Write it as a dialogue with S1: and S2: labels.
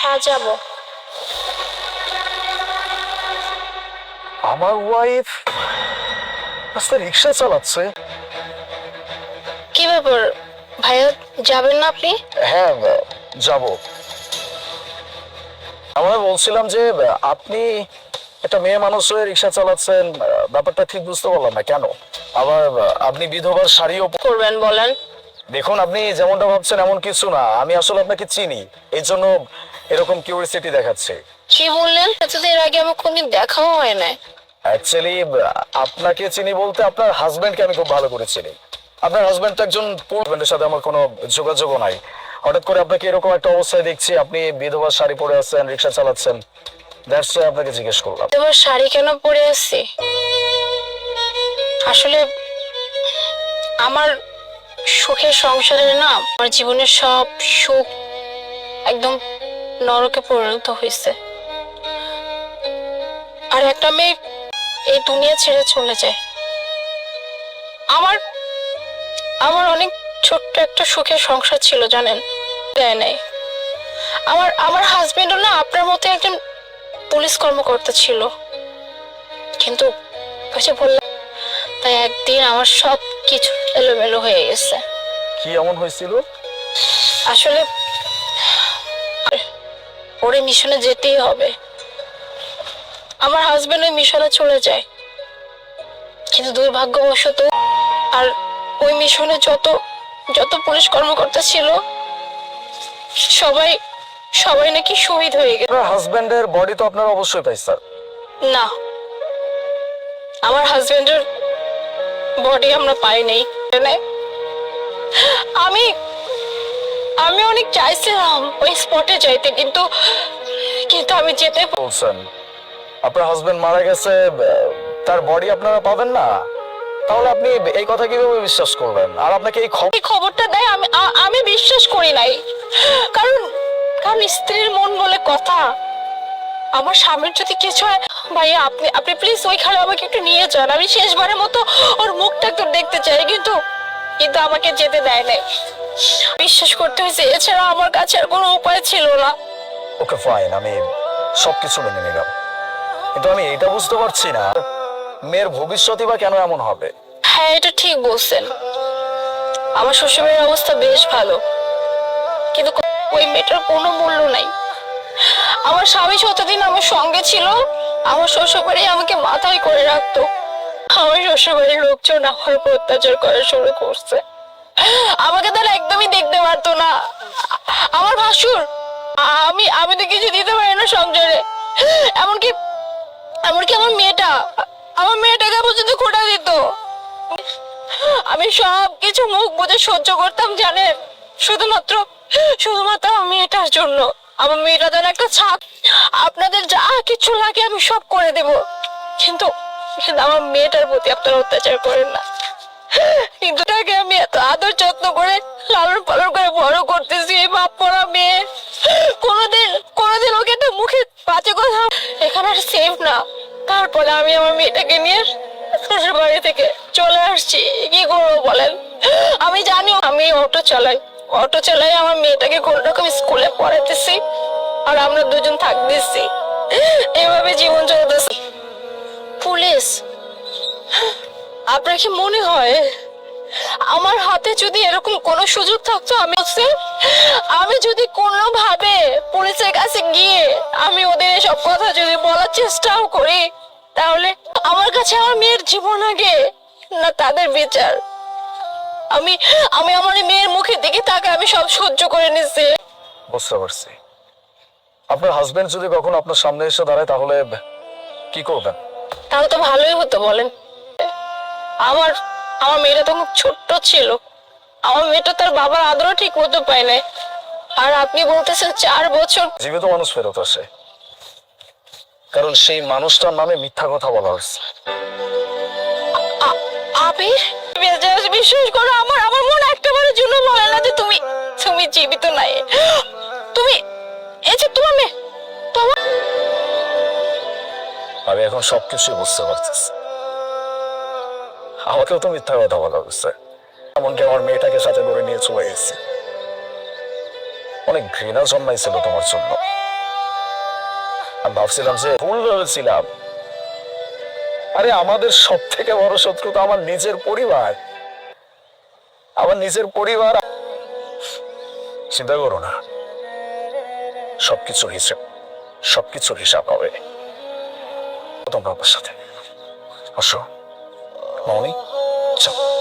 S1: হ্যাঁ যাব।
S2: আমার ওয়াইফ রাস্তায় রিক্সা চালাচ্ছে?
S1: কি ব্যাপার ভাইয়া, যাবেন না আপনি?
S2: হ্যাঁ, যাব। আমরা বলছিলাম যে আপনি একটা মেয়ে মানুষ হয়ে রিক্সা চালাচ্ছেন, ব্যাপারটা ঠিক বুঝতে পারলাম না কেন। আবার আপনি বিধবার শাড়িও
S1: করবেন বলেন।
S2: দেখুন, আপনি যেমনটা ভাবছেন এমন কিছু না, আমি আসলে আপনাকে চিনি, এই জন্য এরকম কিউরিসিটি দেখাচ্ছে।
S1: কি বললেন? এতদিন এর আগে আমার কোনদিন দেখাও হয় না।
S2: অ্যাকচুয়ালি আপনাকে চিনি বলতে আপনার হাজবেন্ডকে আমি খুব ভালো করে চিনি। আপনার হাজবেন্ড তো একজন হাজবেন্ডের সাথে আমার কোনো যোগাযোগও নাই। হঠাৎ করে আপনাকে এরকম একটা অবস্থায় দেখছি, আপনি বিধবা শাড়ি পরে আছেন, রিক্সা চালাচ্ছেন, দ্যাটস ওয়াই আপনাকে জিজ্ঞেস করলাম।
S1: তোমার শাড়ি কেন পরে আছি? আসলে আমার সুখের সংসারে না, আমার জীবনের সব সুখ একদম নরকে পরিণত হয়েছে। আর একটা মেয়ে এই দুনিয়া ছেড়ে চলে যায়। আমার আমার অনেক ছোট্ট একটা সুখের সংসার ছিল জানেন, দেয় নাই। আমার আমার হাজবেন্ডও না আপনার মতো একজন পুলিশ কর্মকর্তা ছিল, কিন্তু ওই যে বললাম, তাই একদিন আমার সব কিছু এলোমেলো হয়ে গেছে।
S2: কি এমন হয়েছিল?
S1: আসলে ওরে মিশনে যেতেই হবে। আমার হাজবেন্ড ওই মিশনে চলে যায়, কিন্তু দুর্ভাগ্যবশত আর ওই মিশনে যত যত পুলিশ কর্মকর্তা ছিল সবাই সবাই নাকি শহীদ হয়ে গেছে।
S2: আপনার হাজবেন্ডের বডি তো আপনারা অবশ্যই পাইছেন?
S1: না, আমার হাজবেন্ডের বডি আমরা পাই নাই। আমি আমি অনেক চাইছিলাম ওই স্পটে যাইতে, কিন্তু কিন্তু আমি যেতে
S2: বলছেন আপনার হাজবেন্ড মারা গেছে, তার বডি আপনারা পাবেন না? তাহলে আপনি এই কথা কিভাবে বিশ্বাস করবেন? আর আপনাকে এই
S1: এই খবরটা দেয় আমি আমি বিশ্বাস করি নাই, কারণ কারণ স্ত্রীর মন বলে কথা। আমার স্বামীর যদি কিছু হয়, ভাইয়া আপনি আপনি প্লিজ ওইখানে আমাকে একটু নিয়ে যান, আমি শেষবারের মতো ওর মুখটা একটু দেখতে চাই। কিন্তু কিন্তু আমাকে যেতে দেয় নাই, বিশ্বাস করতে হয়েছে, এছাড়া আমার কাছে আর কোনো উপায় ছিল না।
S2: ওকে ফাইন, আমি সবকিছু মেনে নিলাম, কিন্তু আমি এটা বুঝতে পারছি না মেয়ের ভবিষ্যৎই বা কেন এমন হবে।
S1: হ্যাঁ, এটা ঠিক বলছেন। আমার শ্বশুরের অবস্থা বেশ ভালো, কিন্তু ওই মেয়েটার কোনো মূল্য নাই। আমার স্বামী যতদিন আমার সঙ্গে ছিল, আমার শ্বশুরবাড়ি আমাকে মাথায় করে রাখতো। আমার শ্বশুরবাড়ির লোকজন আমার উপর অত্যাচার করা শুরু করছে। আমাকে তারা একদমই দেখতে পারতো না। আমার ভাসুর, আমি আমি তো কিছু দিতে পারি না সংসারে। এমনকি এমনকি আমার মেয়েটাকে পর্যন্ত খোঁটা দিত। আমি সব কিছু মুখ বুঝে সহ্য করতাম জানেন, শুধুমাত্র শুধুমাত্র আমার মেয়েটার জন্য। আমার মেয়েটা যেন একটা ছাপ, আপনাদের যা কিছু লাগে আমি সব করে দেব, কিন্তু কিন্তু আমার মেয়েটার প্রতি আপনারা অত্যাচার করেন না। কিন্তু তাকে আমি এত আদর যত্ন করে লালন পালন করে বড় করতেছি, এই বাপ পড়া মেয়ে, কোনোদিন কোনোদিন ওকে একটা মুখে বাজে কথা এখানে আর সেফ না। তারপরে আমি আমার মেয়েটাকে নিয়ে শ্বশুর বাড়ি থেকে চলে আসছি। কি করবো বলেন? আমি জানি আমি অটো চালাই আমার মেয়েটাকে কোন রকম স্কুলে পড়াতেছি, আর আমরা দুজন থাকতেছি, এভাবে জীবন চলতেছে। পুলিশ, আপনার কি মনে হয় আমার হাতে যদি এরকম কোনো সুযোগ থাকতো, আমি যদি কোনোভাবে পুলিশের কাছে গিয়ে আমি ওদের সব কথা যদি বলার চেষ্টাও করি, তাহলে আমার কাছে আমার মেয়ের জীবন আগে না তাদের বিচার? আমি আমি আমার মেয়ের মুখের দিকে তাকে আমি সব সহ্য করে নিছি।
S2: বুঝতে পারছি। আপনার হাজবেন্ড যদি কখনো আপনার সামনে এসে দাঁড়ায় তাহলে কি করবেন?
S1: তাহলে তো ভালোই হতো বলেন। আমার আমার মেয়েটা তো খুব ছোট্ট ছিল, আমার মেয়েটা তার বাবার আদরও ঠিক মতো পায় নাই। আর আপনি বলতেছেন 4 বছর
S2: জীবিত মানুষ ফেরত আসে, কারণ সেই মানুষটার নামে মিথ্যা কথা বলা হচ্ছে।
S1: আপনি বিশ্বাস করো, আমার আমার মন একটাবারের জন্য বলে না যে তুমি তুমি জীবিত নাই। তুমি এই যে তোমার মেয়ে, তোমার
S2: আমি এখন সবকিছু বুঝতে পারতেছি। আমাকেও তো মিথ্যা কথা বলা হচ্ছে, এমনকি আমার মেয়েটাকে সাথে করে নিয়ে চলে গেছে। অনেক ঘৃণা জন্মাইছিল তোমার জন্য। আমি ভাবছিলাম যে ভুল ভেবেছিলাম। আরে আমাদের সব থেকে বড় শত্রু তো আমার নিজের পরিবার। আমার নিজের পরিবার। চিন্তা করো না, সবকিছুর হিসাব হবে। তোমরা আমার সাথে আসো মামনি, চল।